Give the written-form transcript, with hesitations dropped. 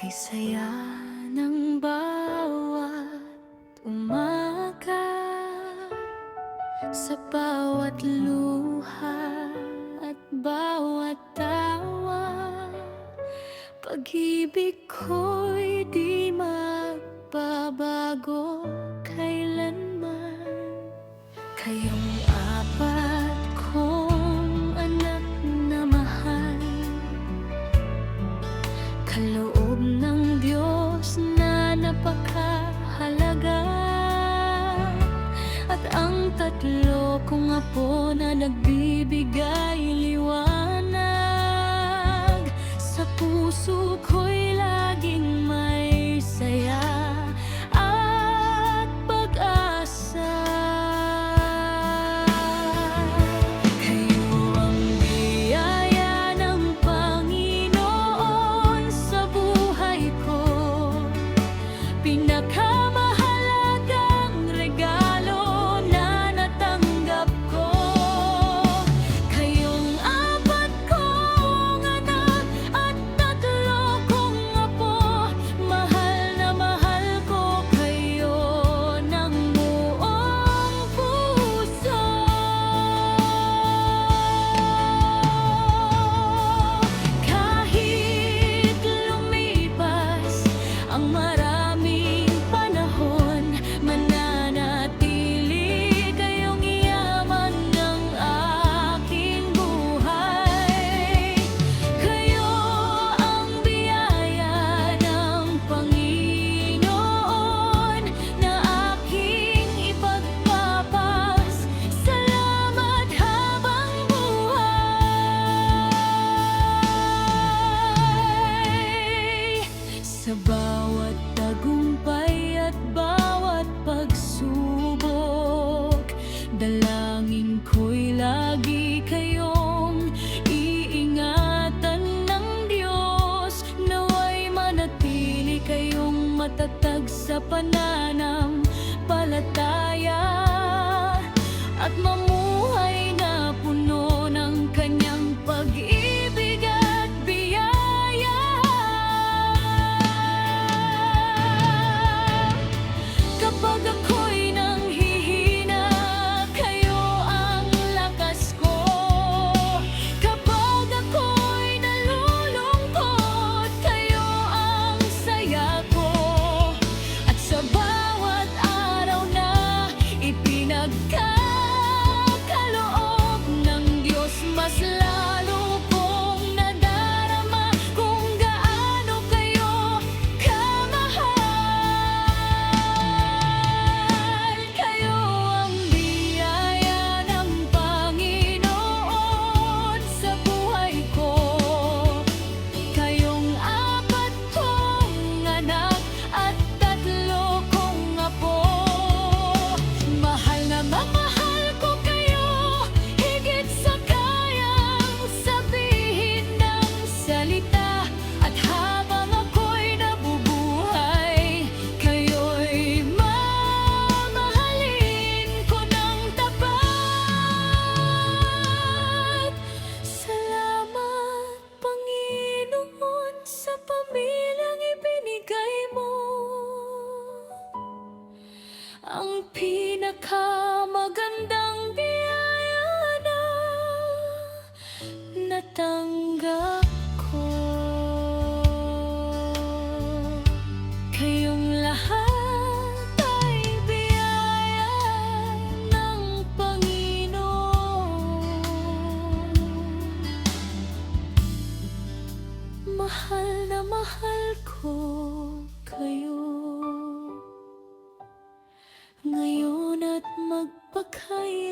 Kay saya ng bawat umaga, sa bawat luha at bawat tawa. Pag-ibig ko'y di magbabago kailanman. Kayong apat kong anak na mahal, kaloob ng Diyos na napakahalaga. At ang tatlo kong apo na nagbibigay liwanag, sa puso ko'y laging may saya at pag-asa. Kayo ang biyaya ng Panginoon sa buhay ko, pinakamahalagang regalo na natanggap ko. Kayong apat kong anak at tatlo kong apo, mahal na mahal ko kayo ng buong puso. Kahit lumipas ang maraming panahon, mananatili kayong yaman ng aking buhay. Kayo ang biyaya ng Panginoon na aking ipagpapas. Salamat habang buhay. Sa bawat tagumpay at bawat pagsubok, dalangin ko'y lagi kayong iingatan ng Diyos. Nawa'y manatili kayong matatag sa pananampalataya at mamuhay na puno ng kanyang pag-ibig at biyaya. Kapag ako'y nanghihina, kayo ang lakas ko. Kapag ako'y nalulungkot, kayo ang saya ko. At sa bawat araw na ipinagkakaloob ng Diyos, mas lalo kong nadarama kung gaano kayo kamahal. Kayo ang biyaya ng Panginoon sa buhay ko. Kayong apat kong anak at tatlo kong apo, mahal na mamahal ko kayo higit sa kayang sabihin ng salita. At habang ako'y nabubuhay, kayo'y mamahalin ko ng tapat. Salamat, Panginoon, sa pamilyang ibinigay mo. Ang pinakamagandang biyaya na natanggap ko. Kayong lahat ay biyaya ng Panginoon. Mahal na mahal ko kayo ngayon at magpakailanman.